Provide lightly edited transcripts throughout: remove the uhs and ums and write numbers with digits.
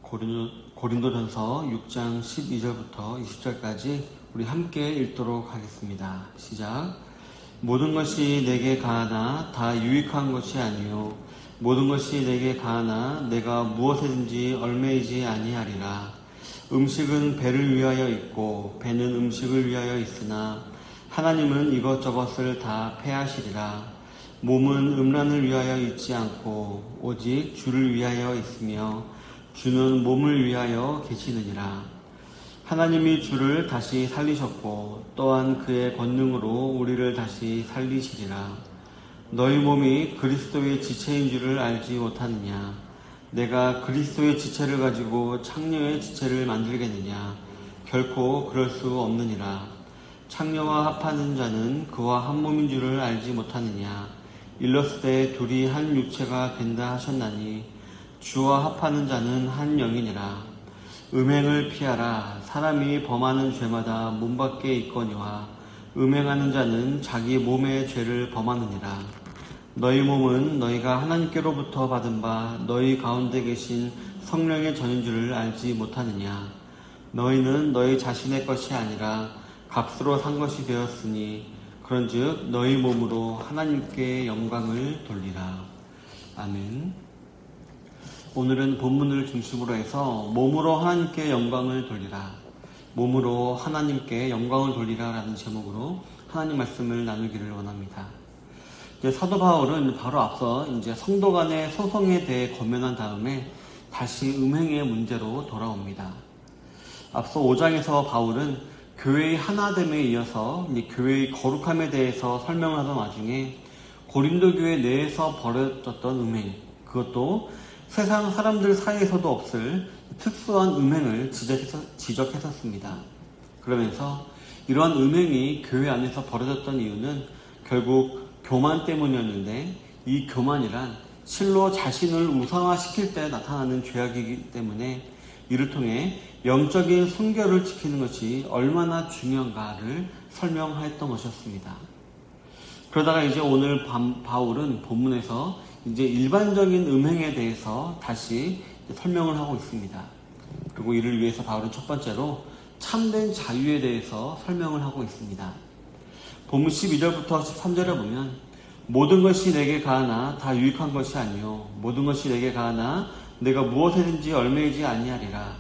고린도전서 6장 12절부터 20절까지 우리 함께 읽도록 하겠습니다. 시작. 모든 것이 내게 가하나 다 유익한 것이 아니요 모든 것이 내게 가하나 내가 무엇에든지 얽매이지 아니하리라. 음식은 배를 위하여 있고 배는 음식을 위하여 있으나 하나님은 이것저것을 다 패하시리라. 몸은 음란을 위하여 있지 않고 오직 주를 위하여 있으며 주는 몸을 위하여 계시느니라. 하나님이 주를 다시 살리셨고 또한 그의 권능으로 우리를 다시 살리시리라. 너희 몸이 그리스도의 지체인 줄을 알지 못하느냐? 내가 그리스도의 지체를 가지고 창녀의 지체를 만들겠느냐? 결코 그럴 수 없느니라. 창녀와 합하는 자는 그와 한 몸인 줄을 알지 못하느냐? 일렀을 둘이 한 육체가 된다 하셨나니 주와 합하는 자는 한 영이니라. 음행을 피하라. 사람이 범하는 죄마다 몸 밖에 있거니와 음행하는 자는 자기 몸의 죄를 범하느니라. 너희 몸은 너희가 하나님께로부터 받은 바 너희 가운데 계신 성령의 전인 줄을 알지 못하느냐? 너희는 너희 자신의 것이 아니라 값으로 산 것이 되었으니 그런즉 너희 몸으로 하나님께 영광을 돌리라. 아멘. 오늘은 본문을 중심으로 해서 몸으로 하나님께 영광을 돌리라, 몸으로 하나님께 영광을 돌리라 라는 제목으로 하나님 말씀을 나누기를 원합니다. 이제 사도 바울은 바로 앞서 이제 성도 간의 소송에 대해 권면한 다음에 다시 음행의 문제로 돌아옵니다. 앞서 5장에서 바울은 교회의 하나됨에 이어서 이제 교회의 거룩함에 대해서 설명을 하던 와중에 고린도 교회 내에서 벌어졌던 음행, 그것도 세상 사람들 사이에서도 없을 특수한 음행을 지적했었습니다. 그러면서 이러한 음행이 교회 안에서 벌어졌던 이유는 결국 교만 때문이었는데, 이 교만이란 실로 자신을 우상화시킬 때 나타나는 죄악이기 때문에 이를 통해 영적인 순결을 지키는 것이 얼마나 중요한가를 설명하였던 것이었습니다. 그러다가 이제 오늘 바울은 본문에서 이제 일반적인 음행에 대해서 다시 설명을 하고 있습니다. 그리고 이를 위해서 바울은 첫 번째로 참된 자유에 대해서 설명을 하고 있습니다. 본문 12절부터 13절에 보면 모든 것이 내게 가하나 다 유익한 것이 아니요 모든 것이 내게 가하나 내가 무엇에든지 얽매이지 아니하리라.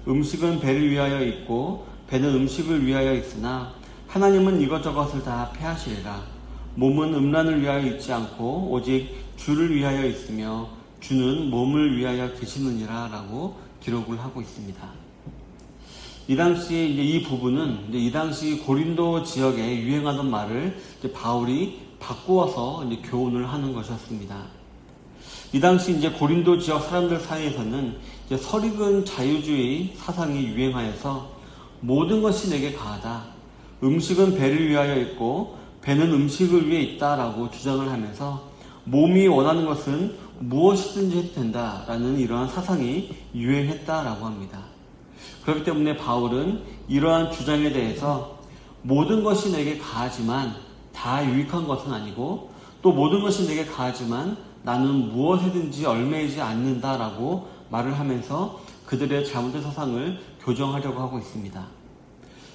음식은 배를 위하여 있고 배는 음식을 위하여 있으나 하나님은 이것저것을 다 패하시리라. 몸은 음란을 위하여 있지 않고 오직 주를 위하여 있으며 주는 몸을 위하여 계시느니라 라고 기록을 하고 있습니다. 이 당시 이제 이 부분은 이 당시 고린도 지역에 유행하던 말을 이제 바울이 바꾸어서 이제 교훈을 하는 것이었습니다. 이 당시 이제 고린도 지역 사람들 사이에서는 이제 설익은 자유주의 사상이 유행하여서 모든 것이 내게 가하다. 음식은 배를 위하여 있고 배는 음식을 위해 있다라고 주장을 하면서 몸이 원하는 것은 무엇이든지 해도 된다라는 이러한 사상이 유행했다라고 합니다. 그렇기 때문에 바울은 이러한 주장에 대해서 모든 것이 내게 가하지만 다 유익한 것은 아니고 또 모든 것이 내게 가하지만 나는 무엇에든지 얽매이지 않는다라고 말을 하면서 그들의 잘못된 사상을 교정하려고 하고 있습니다.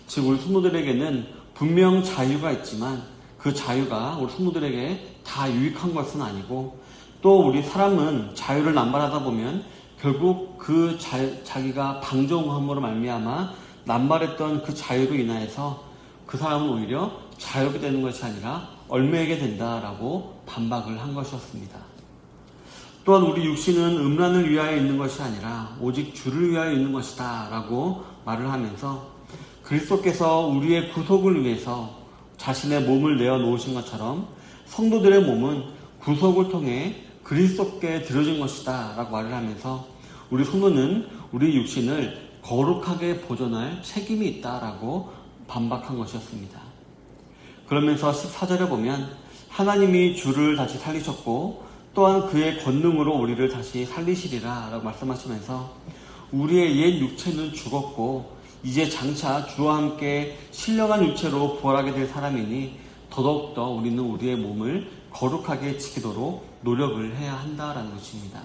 즉 우리 성도들에게는 분명 자유가 있지만 그 자유가 우리 성도들에게 다 유익한 것은 아니고 또 우리 사람은 자유를 남발하다 보면 결국 그 자기가 방종함으로 말미암아 남발했던 그 자유로 인하여서 그 사람은 오히려 자유게 되는 것이 아니라 얽매이게 된다라고 반박을 한 것이었습니다. 또한 우리 육신은 음란을 위하여 있는 것이 아니라 오직 주를 위하여 있는 것이다 라고 말을 하면서 그리스도께서 우리의 구속을 위해서 자신의 몸을 내어놓으신 것처럼 성도들의 몸은 구속을 통해 그리스도께 드려진 것이다 라고 말을 하면서 우리 성도는 우리 육신을 거룩하게 보존할 책임이 있다라고 반박한 것이었습니다. 그러면서 14절에 보면 하나님이 주를 다시 살리셨고 또한 그의 권능으로 우리를 다시 살리시리라 라고 말씀하시면서 우리의 옛 육체는 죽었고 이제 장차 주와 함께 신령한 육체로 부활하게 될 사람이니 더더욱더 우리는 우리의 몸을 거룩하게 지키도록 노력을 해야 한다라는 것입니다.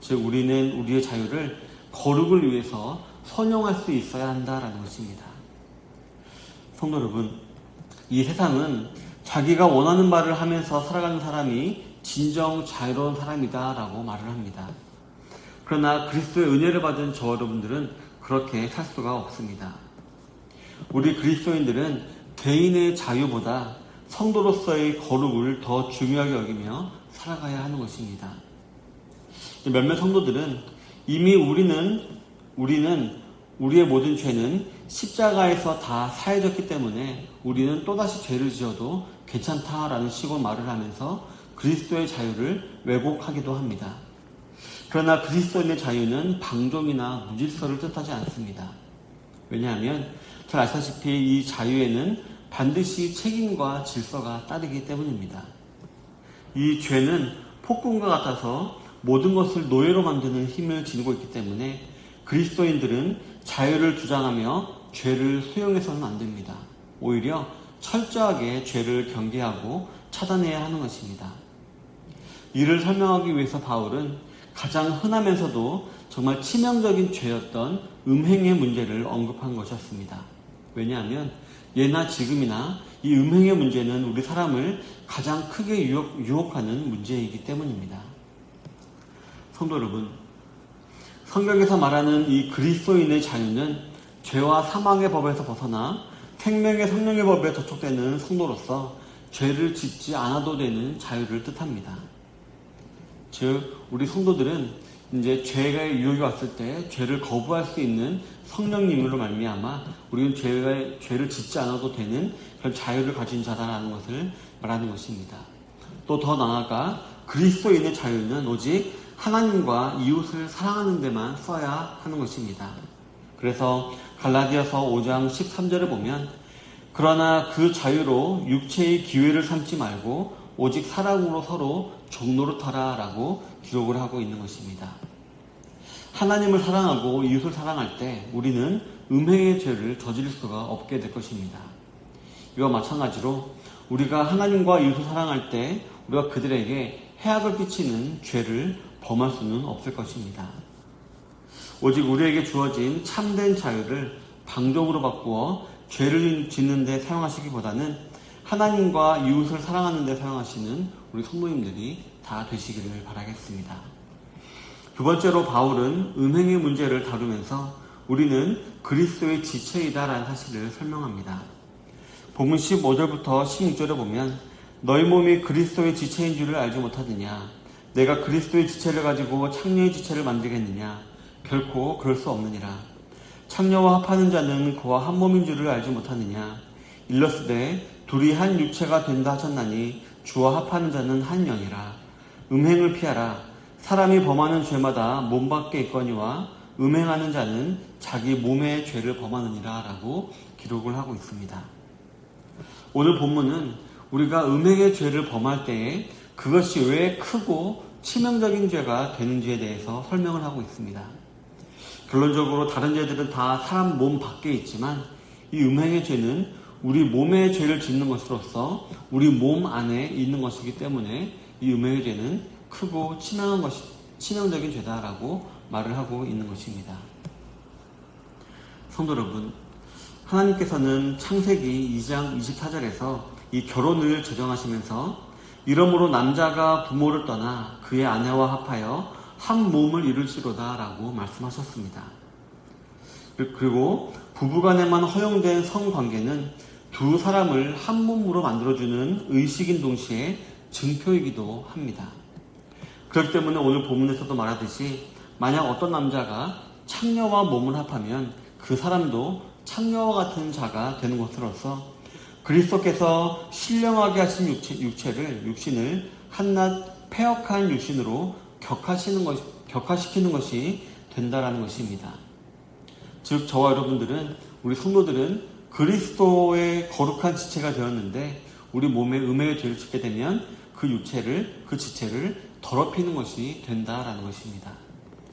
즉 우리는 우리의 자유를 거룩을 위해서 선용할 수 있어야 한다라는 것입니다. 성도 여러분, 이 세상은 자기가 원하는 바를 하면서 살아가는 사람이 진정 자유로운 사람이다라고 말을 합니다. 그러나 그리스도의 은혜를 받은 저 여러분들은 그렇게 살 수가 없습니다. 우리 그리스도인들은 개인의 자유보다 성도로서의 거룩을 더 중요하게 여기며 살아가야 하는 것입니다. 몇몇 성도들은 이미 우리는 우리의 모든 죄는 십자가에서 다 사해졌기 때문에 우리는 또다시 죄를 지어도 괜찮다라는 식으로 말을 하면서 그리스도의 자유를 왜곡하기도 합니다. 그러나 그리스도인의 자유는 방종이나 무질서를 뜻하지 않습니다. 왜냐하면 잘 아시다시피 이 자유에는 반드시 책임과 질서가 따르기 때문입니다. 이 죄는 폭군과 같아서 모든 것을 노예로 만드는 힘을 지니고 있기 때문에 그리스도인들은 자유를 주장하며 죄를 수용해서는 안 됩니다. 오히려 철저하게 죄를 경계하고 차단해야 하는 것입니다. 이를 설명하기 위해서 바울은 가장 흔하면서도 정말 치명적인 죄였던 음행의 문제를 언급한 것이었습니다. 왜냐하면 예나 지금이나 이 음행의 문제는 우리 사람을 가장 크게 유혹하는 문제이기 때문입니다. 성도 여러분, 성경에서 말하는 이 그리스도인의 자유는 죄와 사망의 법에서 벗어나 생명의 성령의 법에 저촉되는 성도로서 죄를 짓지 않아도 되는 자유를 뜻합니다. 즉, 우리 성도들은 이제 죄의 유혹이 왔을 때 죄를 거부할 수 있는 성령님으로 말미암아 우리는 죄를 짓지 않아도 되는 그런 자유를 가진 자다라는 것을 말하는 것입니다. 또 더 나아가 그리스도인의 자유는 오직 하나님과 이웃을 사랑하는 데만 써야 하는 것입니다. 그래서 갈라디아서 5장 13절을 보면 그러나 그 자유로 육체의 기회를 삼지 말고 오직 사랑으로 서로 종노릇하라 라고 기록을 하고 있는 것입니다. 하나님을 사랑하고 이웃을 사랑할 때 우리는 음행의 죄를 저지를 수가 없게 될 것입니다. 이와 마찬가지로 우리가 하나님과 이웃을 사랑할 때 우리가 그들에게 해악을 끼치는 죄를 범할 수는 없을 것입니다. 오직 우리에게 주어진 참된 자유를 방종으로 바꾸어 죄를 짓는 데 사용하시기보다는 하나님과 이웃을 사랑하는 데 사용하시는 우리 성도님들이 다 되시기를 바라겠습니다. 두 번째로 바울은 음행의 문제를 다루면서 우리는 그리스도의 지체이다라는 사실을 설명합니다. 본문 15절부터 16절에 보면 너희 몸이 그리스도의 지체인 줄을 알지 못하느냐? 내가 그리스도의 지체를 가지고 창녀의 지체를 만들겠느냐? 결코 그럴 수 없느니라. 창녀와 합하는 자는 그와 한 몸인 줄을 알지 못하느냐? 일러스되 둘이 한 육체가 된다 하셨나니 주와 합하는 자는 한 영이라. 음행을 피하라. 사람이 범하는 죄마다 몸 밖에 있거니와 음행하는 자는 자기 몸의 죄를 범하느니라 라고 기록을 하고 있습니다. 오늘 본문은 우리가 음행의 죄를 범할 때에 그것이 왜 크고 치명적인 죄가 되는지에 대해서 설명을 하고 있습니다. 결론적으로 다른 죄들은 다 사람 몸 밖에 있지만 이 음행의 죄는 우리 몸의 죄를 짓는 것으로서 우리 몸 안에 있는 것이기 때문에 이 음행의 죄는 크고 치명적인 죄다라고 말을 하고 있는 것입니다. 성도 여러분, 하나님께서는 창세기 2장 24절에서 이 결혼을 제정하시면서 이러므로 남자가 부모를 떠나 그의 아내와 합하여 한 몸을 이룰지로다 라고 말씀하셨습니다. 그리고 부부간에만 허용된 성관계는 두 사람을 한 몸으로 만들어주는 의식인 동시에 증표이기도 합니다. 그렇기 때문에 오늘 본문에서도 말하듯이 만약 어떤 남자가 창녀와 몸을 합하면 그 사람도 창녀와 같은 자가 되는 것으로서 그리스도께서 신령하게 하신 육신을 한낱 패역한 육신으로 격화시키는 것이 된다라는 것입니다. 즉 저와 여러분들은, 우리 성도들은 그리스도의 거룩한 지체가 되었는데 우리 몸에 음행의 죄를 짓게 되면 그 지체를 더럽히는 것이 된다라는 것입니다.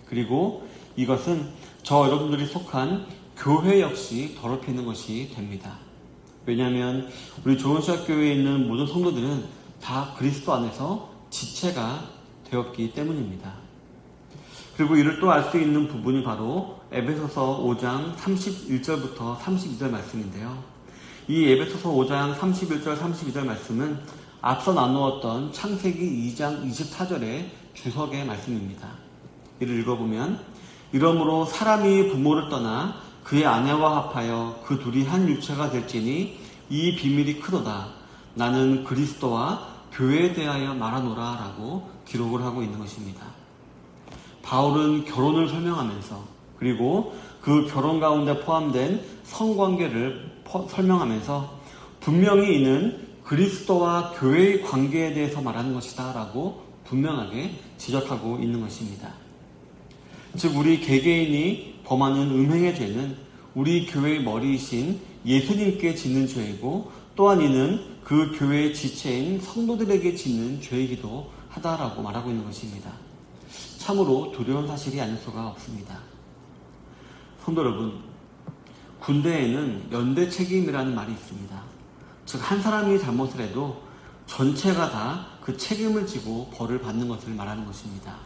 그리고 이것은 저 여러분들이 속한 교회 역시 더럽히는 것이 됩니다. 왜냐하면 우리 조은시학교에 있는 모든 성도들은 다 그리스도 안에서 지체가 되었기 때문입니다. 그리고 이를 또 알 수 있는 부분이 바로 에베소서 5장 31절부터 32절 말씀인데요. 이 에베소서 5장 31절 32절 말씀은 앞서 나누었던 창세기 2장 24절의 주석의 말씀입니다. 이를 읽어보면 이러므로 사람이 부모를 떠나 그의 아내와 합하여 그 둘이 한 육체가 될지니 이 비밀이 크도다. 나는 그리스도와 교회에 대하여 말하노라 라고 기록을 하고 있는 것입니다. 바울은 결혼을 설명하면서 그리고 그 결혼 가운데 포함된 성관계를 설명하면서 분명히 이는 그리스도와 교회의 관계에 대해서 말하는 것이다 라고 분명하게 지적하고 있는 것입니다. 즉 우리 개개인이 범하는 음행의 죄는 우리 교회의 머리이신 예수님께 짓는 죄이고 또한 이는 그 교회의 지체인 성도들에게 짓는 죄이기도 하다라고 말하고 있는 것입니다. 참으로 두려운 사실이 아닐 수가 없습니다. 성도 여러분, 군대에는 연대 책임이라는 말이 있습니다. 즉 한 사람이 잘못을 해도 전체가 다 그 책임을 지고 벌을 받는 것을 말하는 것입니다.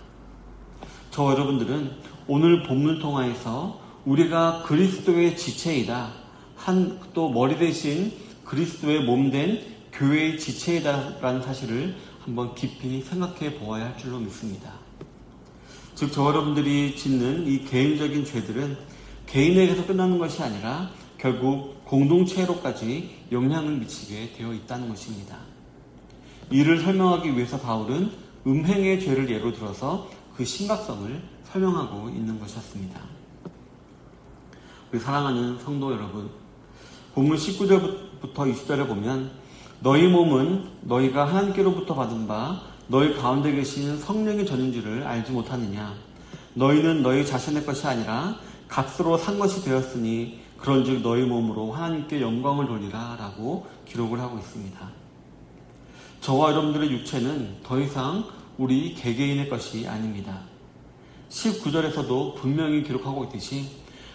저 여러분들은 오늘 본문 통하여서 우리가 그리스도의 지체이다, 또 머리 대신 그리스도의 몸된 교회의 지체이다라는 사실을 한번 깊이 생각해 보아야 할 줄로 믿습니다. 즉 저 여러분들이 짓는 이 개인적인 죄들은 개인에게서 끝나는 것이 아니라 결국 공동체로까지 영향을 미치게 되어 있다는 것입니다. 이를 설명하기 위해서 바울은 음행의 죄를 예로 들어서 그 심각성을 설명하고 있는 것이었습니다. 우리 사랑하는 성도 여러분, 본문 19절부터 20절에 보면 너희 몸은 너희가 하나님께로부터 받은 바 너희 가운데 계신 성령의 전인 줄을 알지 못하느냐. 너희는 너희 자신의 것이 아니라 값으로 산 것이 되었으니 그런즉 너희 몸으로 하나님께 영광을 돌리라 라고 기록을 하고 있습니다. 저와 여러분들의 육체는 더 이상 우리 개개인의 것이 아닙니다. 19절에서도 분명히 기록하고 있듯이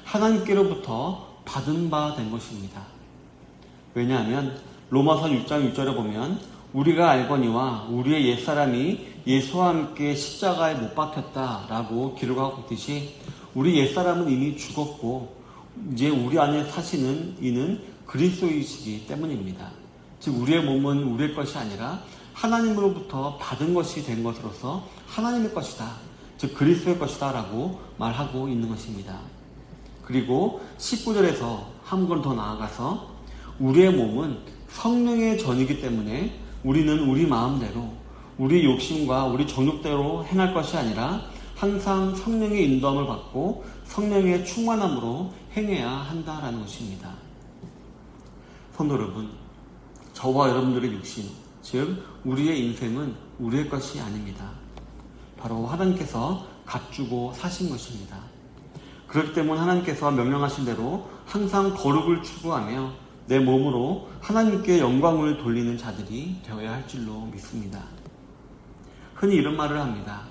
하나님께로부터 받은 바 된 것입니다. 왜냐하면 로마서 6장 6절에 보면 우리가 알거니와 우리의 옛사람이 예수와 함께 십자가에 못 박혔다라고 기록하고 있듯이 우리 옛사람은 이미 죽었고 이제 우리 안에 사시는 이는 그리스도이시기 때문입니다. 즉 우리의 몸은 우리의 것이 아니라 하나님으로부터 받은 것이 된 것으로서 하나님의 것이다. 즉 그리스도의 것이다 라고 말하고 있는 것입니다. 그리고 19절에서 한 번 더 나아가서 우리의 몸은 성령의 전이기 때문에 우리는 우리 마음대로 우리 욕심과 우리 정욕대로 행할 것이 아니라 항상 성령의 인도함을 받고 성령의 충만함으로 행해야 한다라는 것입니다. 성도 여러분, 저와 여러분들의 육신, 즉 우리의 인생은 우리의 것이 아닙니다. 바로 하나님께서 값주고 사신 것입니다. 그렇기 때문에 하나님께서 명령하신 대로 항상 거룩을 추구하며 내 몸으로 하나님께 영광을 돌리는 자들이 되어야 할 줄로 믿습니다. 흔히 이런 말을 합니다.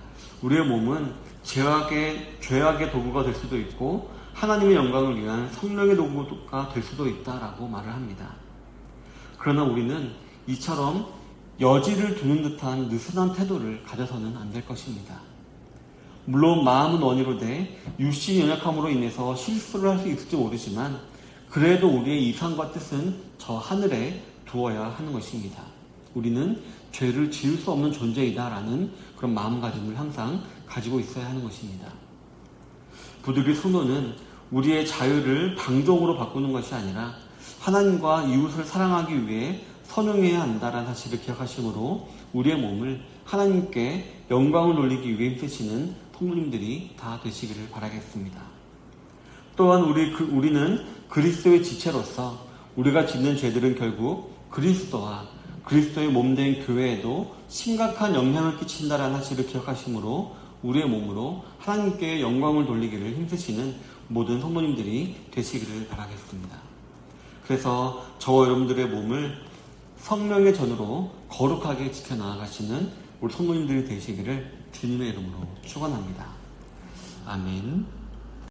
우리의 몸은 죄악의 도구가 될 수도 있고 하나님의 영광을 위한 성령의 도구가 될 수도 있다라고 말을 합니다. 그러나 우리는 이처럼 여지를 두는 듯한 느슨한 태도를 가져서는 안 될 것입니다. 물론 마음은 원이로 돼 육신이 연약함으로 인해서 실수를 할 수 있을지 모르지만 그래도 우리의 이상과 뜻은 저 하늘에 두어야 하는 것입니다. 우리는 죄를 지을 수 없는 존재이다라는 그런 마음가짐을 항상 가지고 있어야 하는 것입니다. 부득이 성도는 우리의 자유를 방종으로 바꾸는 것이 아니라 하나님과 이웃을 사랑하기 위해 선용해야 한다라는 사실을 기억하시므로 우리의 몸을 하나님께 영광을 돌리기 위해 힘쓰시는 성도님들이 다 되시기를 바라겠습니다. 또한 우리는 그리스도의 지체로서 우리가 짓는 죄들은 결국 그리스도와 그리스도의 몸된 교회에도 심각한 영향을 끼친다라는 사실을 기억하시므로 우리의 몸으로 하나님께 영광을 돌리기를 힘쓰시는 모든 성도님들이 되시기를 바라겠습니다. 그래서 저와 여러분들의 몸을 성령의 전으로 거룩하게 지켜나가시는 우리 성도님들이 되시기를 주님의 이름으로 축원합니다. 아멘.